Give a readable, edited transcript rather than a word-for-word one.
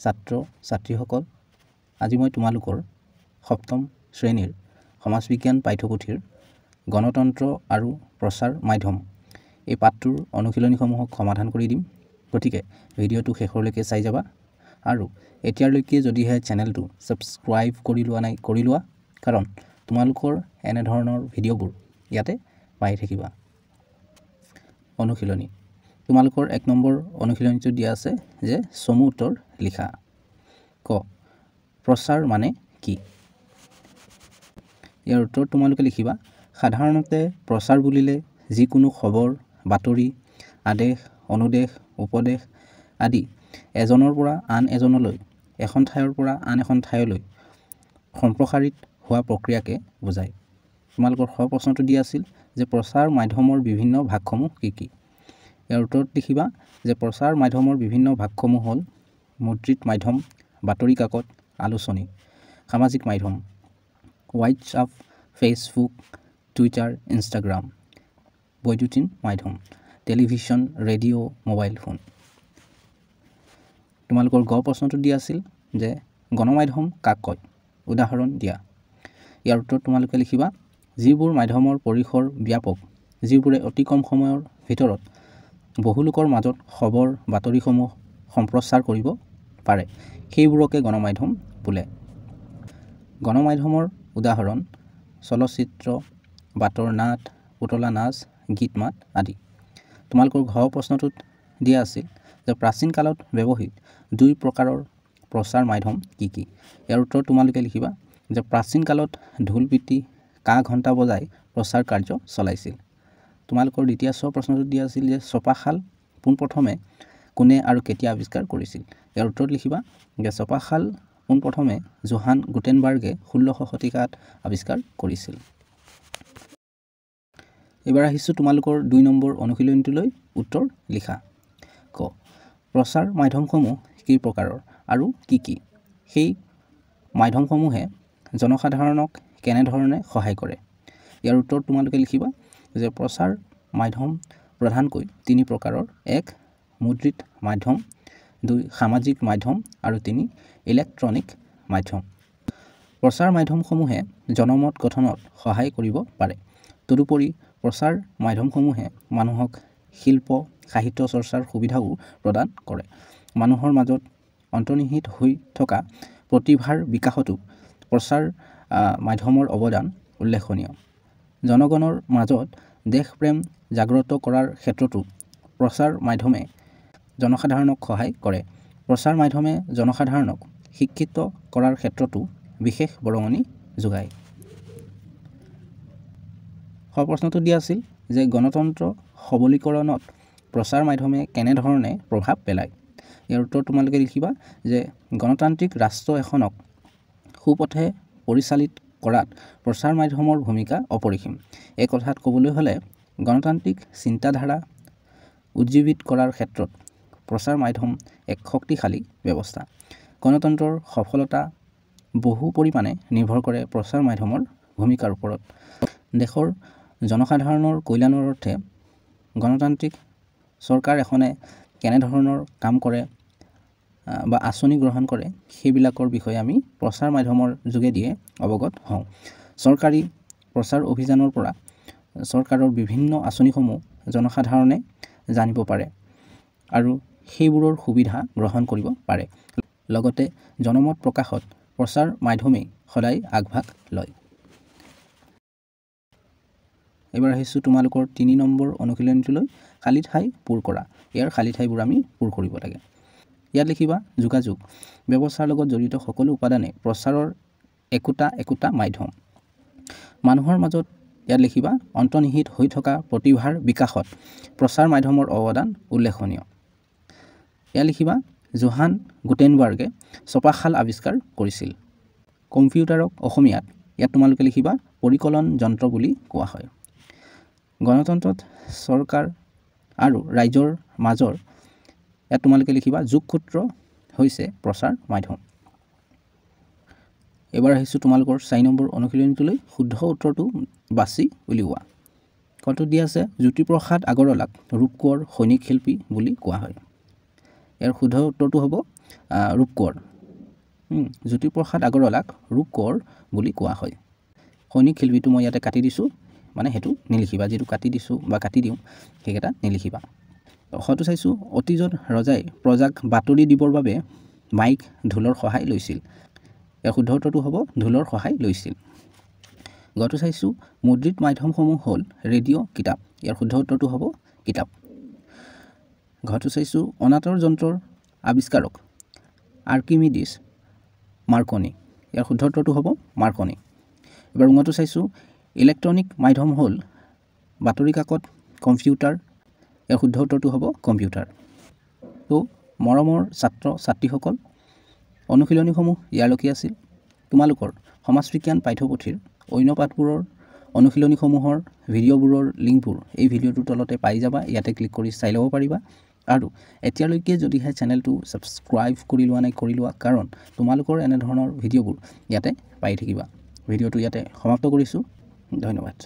ছাত্ৰ ছাত্ৰীসকল, আজি মই তোমালোকৰ সপ্তম শ্ৰেণীৰ সমাজ বিজ্ঞান পাঠ্যপুথিৰ গণতন্ত্ৰ আৰু প্ৰচাৰ মাধ্যম এই পাঠটোৰ অনুশীলনীসমূহক সমাধান কৰি দিম। গতিকে ভিডিঅ'টো শেষলৈকে চাই যাবা আৰু এতিয়ালৈকে যদিহে চেনেলটো ছাবস্ক্ৰাইব কৰি লোৱা নাই কৰি লোৱা, কাৰণ তোমালোকৰ এনেধৰণৰ ভিডিঅ'বোৰ ইয়াতে পাই থাকিবা। অনুশীলনী তোমালোকৰ 1 নম্বৰ অনুশীলনীটো দিয়া আছে যে চমু উত্তৰ লিখা। ক প্ৰচাৰ মানে কি? ইয়াৰ উত্তৰ তোমালোকে লিখিবা। সাধাৰণতে প্ৰচাৰ বুলিলে যিকোনো খবৰ, বাতৰি, আদেশ, অনুদেশ, উপদেশ আদি এজনৰ পৰা আন এজনলৈ, এখন ঠাইৰ পৰা আন এখন ঠাইলৈ সম্প্ৰসাৰিত হোৱা প্ৰক্ৰিয়াকে বুজায়। তোমালোকৰ প্ৰশ্নটো দিয়া আছিল যে প্ৰচাৰ মাধ্যমৰ বিভিন্ন ভাগসমূহ কি কি? ইয়াৰ উত্তৰত লিখিবা যে প্ৰচাৰ মাধ্যমৰ বিভিন্ন ভাগসমূহ হ'ল মুদ্ৰিত মাধ্যম, বাতৰি কাকত, আলোচনী, সামাজিক মাধ্যম, হোৱাটছআপ, ফেচবুক, টুইটাৰ, ইনষ্টাগ্ৰাম, বৈদ্যুতিন মাধ্যম, টেলিভিছন, ৰেডিঅ', মোবাইল ফোন। তোমালোকৰ প্ৰশ্নটো দিয়া আছিল যে গণমাধ্যম কাক কয়? উদাহৰণ দিয়া। ইয়াৰ উত্তৰ তোমালোকে লিখিবা যিবোৰ মাধ্যমৰ পৰিসৰ ব্যাপক, যিবোৰে অতি কম সময়ৰ ভিতৰত বহু লোকৰ মাজত খবৰ বাতৰিসমূহ সম্প্ৰচাৰ কৰিব পাৰে, সেইবোৰকে গণমাধ্যম বোলে। গণমাধ্যমৰ উদাহৰণ চলচ্চিত্ৰ, বাটৰ নাট, পুতলা নাচ, গীত মাত আদি। তোমালোকৰ প্ৰশ্নটোত দিয়া আছিল যে প্ৰাচীন কালত ব্যৱহৃত 2 প্ৰকাৰৰ প্ৰচাৰ মাধ্যম কি কি? ইয়াৰ উত্তৰ তোমালোকে লিখিবা যে প্ৰাচীন কালত ঢোল পিটি কা ঘণ্টা বজাই প্ৰচাৰ কাৰ্য চলাইছিল। তোমালোকৰ দ্বিতীয় প্ৰশ্নটোত দিয়া আছিল যে ছপাশাল পোনপ্ৰথমে কোনে আৰু কেতিয়া আৱিষ্কাৰ কৰিছিল? ইয়াৰ উত্তৰত লিখিবা যে ছপাশাল পোনপ্ৰথমে জোহান গুটেনবাৰ্গে 1600 শতিকাত আৱিষ্কাৰ কৰিছিল। এইবাৰ আহিছোঁ তোমালোকৰ 2 নম্বৰ অনুশীলনীটোলৈ। উত্তৰ লিখা। ক প্ৰচাৰ মাধ্যমসমূহ কি প্ৰকাৰৰ আৰু কি কি? সেই মাধ্যমসমূহে জনসাধাৰণক কেনেধৰণে সহায় কৰে? ইয়াৰ উত্তৰ তোমালোকে লিখিবা যে প্ৰচাৰ মাধ্যম প্ৰধানকৈ 3 প্ৰকাৰৰ। 1 মুদ্ৰিত মাধ্যম, 2 সামাজিক মাধ্যম আৰু 3 ইলেক্ট্ৰনিক মাধ্যম। প্ৰচাৰ মাধ্যমসমূহে জনমত গঠনত সহায় কৰিব পাৰে। তদুপৰি প্ৰচাৰ মাধ্যমসমূহে মানুহক শিল্প সাহিত্য চৰ্চাৰ সুবিধাও প্ৰদান কৰে। মানুহৰ মাজত অন্তৰ্নিহিত হৈ থকা প্ৰতিভাৰ বিকাশতো প্ৰচাৰ মাধ্যমৰ অৱদান উল্লেখনীয়। জনগণৰ মাজত দেশপ্ৰেম জাগ্ৰত কৰাৰ ক্ষেত্ৰতো প্ৰচাৰ মাধ্যমে জনসাধাৰণক সহায় কৰে। প্ৰচাৰ মাধ্যমে জনসাধাৰণক শিক্ষিত কৰাৰ ক্ষেত্ৰতো বিশেষ বৰঙণি যোগায়। প্ৰশ্নটো দিয়া আছিল যে গণতন্ত্ৰ সবলীকৰণত প্ৰচাৰ মাধ্যমে কেনেধৰণে প্ৰভাৱ পেলায়? ইয়াৰ উত্তৰ তোমালোকে লিখিবা যে গণতান্ত্ৰিক ৰাষ্ট্ৰ এখনক সুপথে পৰিচালিত কৰাত প্ৰচাৰ মাধ্যমৰ ভূমিকা অপৰিসীম। এই কথাত ক'বলৈ হ'লে গণতান্ত্ৰিক চিন্তাধাৰা উজ্জীৱিত কৰাৰ ক্ষেত্ৰত প্ৰচাৰ মাধ্যম এক শক্তিশালী ব্যৱস্থা। গণতন্ত্ৰৰ সফলতা বহু পৰিমাণে নিৰ্ভৰ কৰে প্ৰচাৰ মাধ্যমৰ ভূমিকাৰ ওপৰত। দেশৰ জনসাধাৰণৰ কল্যাণৰ অৰ্থে গণতান্ত্ৰিক চৰকাৰ এখনে কেনেধৰণৰ কাম কৰে বা আঁচনি গ্ৰহণ কৰে, সেইবিলাকৰ বিষয়ে আমি প্ৰচাৰ মাধ্যমৰ যোগেদিয়ে অৱগত হওঁ। চৰকাৰী প্ৰচাৰ অভিযানৰ পৰা চৰকাৰৰ বিভিন্ন আঁচনিসমূহ জনসাধাৰণে জানিব পাৰে আৰু সেইবোৰৰ সুবিধা গ্ৰহণ কৰিব পাৰে। লগতে জনমত প্ৰকাশত প্ৰচাৰ মাধ্যমেই সদায় আগভাগ লয়। এইবাৰ আহিছোঁ তোমালোকৰ 3 নম্বৰ অনুশীলনীটোলৈ। খালী ঠাই পূৰ কৰা। ইয়াৰ খালী ঠাইবোৰ আমি পূৰ কৰিব লাগে। ইয়াত লিখিবা যোগাযোগ ব্যৱস্থাৰ লগত জড়িত সকলো উপাদানে প্ৰচাৰৰ একোটা মাধ্যম। মানুহৰ মাজত ইয়াত লিখিবা অন্তৰ্নিহিত হৈ থকা প্ৰতিভাৰ বিকাশত প্ৰচাৰ মাধ্যমৰ অৱদান উল্লেখনীয়। ইয়াত লিখিবা জোহান গুটেনবাৰ্গে ছপাশাল আৱিষ্কাৰ কৰিছিল। কম্পিউটাৰক অসমীয়াত ইয়াত তোমালোকে লিখিবা পৰিকলন যন্ত্ৰ বুলি কোৱা হয়। গণতন্ত্ৰত চৰকাৰ আৰু ৰাইজৰ মাজৰ ইয়াত তোমালোকে লিখিবা যোগসূত্ৰ হৈছে প্ৰচাৰ মাধ্যম। এবাৰ আহিছোঁ তোমালোকৰ 4 নম্বৰ অনুশীলনীটোলৈ। শুদ্ধ উত্তৰটো বাছি উলিওৱা। কটো দিয়া আছে জ্যোতিপ্ৰসাদ আগৰৱালাক ৰূপ কোঁৱৰ সৈনিক শিল্পী বুলি কোৱা হয়। ইয়াৰ শুদ্ধ উত্তৰটো হ'ব ৰূপ কোঁৱৰ জ্যোতিপ্ৰসাদ আগৰৱালাক ৰূপ কোঁৱৰ বুলি কোৱা হয় সৈনিক শিল্পীটো মই ইয়াতে কাটি দিছোঁ মানে সেইটো নিলিখিবা যিটো কাটি দিছোঁ বা কাটি দিওঁ সেইকেইটা নিলিখিবা হয়তো চাইছোঁ অতীজত ৰজাই প্ৰজাক বাতৰি দিবৰ বাবে মাইক ঢোলৰ সহায় লৈছিল ইয়াৰ শুদ্ধ উত্তৰটো হ'ব ঢোলৰ সহায় লৈছিল গটো চাইছোঁ মুদ্ৰিত মাধ্যমসমূহ হ'ল ৰেডিঅ' কিতাপ ইয়াৰ শুদ্ধ উত্তৰটো হ'ব কিতাপ ঘটো চাইছোঁ অনাটৰ যন্ত্ৰৰ আৱিষ্কাৰক আৰ্কিমিডিছ মাৰ্কনি ইয়াৰ শুদ্ধ উত্তৰটো হ'ব মাৰ্কনি এবাৰ উঙটো চাইছোঁ ইলেক্ট্ৰনিক মাধ্যম হ'ল বাতৰি কাকত কম্পিউটাৰ ইয়াৰ শুদ্ধ উত্তৰটো হ'ব কম্পিউটাৰ তো মৰমৰ ছাত্ৰ ছাত্ৰীসকল অনুশীলনীসমূহ ইয়ালৈকে আছিল তোমালোকৰ সমাজ বিজ্ঞান পাঠ্যপুথিৰ অন্য পাঠবোৰৰ অনুশীলনীসমূহৰ ভিডিঅ'বোৰৰ লিংকবোৰ এই ভিডিঅ'টোৰ তলতে পাই যাবা ইয়াতে ক্লিক কৰি চাই ল'ব পাৰিবা আৰু এতিয়ালৈকে যদিহে চেনেলটো ছাবস্ক্ৰাইব কৰি লোৱা নাই কৰি লোৱা কাৰণ তোমালোকৰ এনেধৰণৰ ভিডিঅ'বোৰ ইয়াতে পাই থাকিবা ভিডিঅ'টো ইয়াতে সমাপ্ত কৰিছোঁ ধন্যবাদ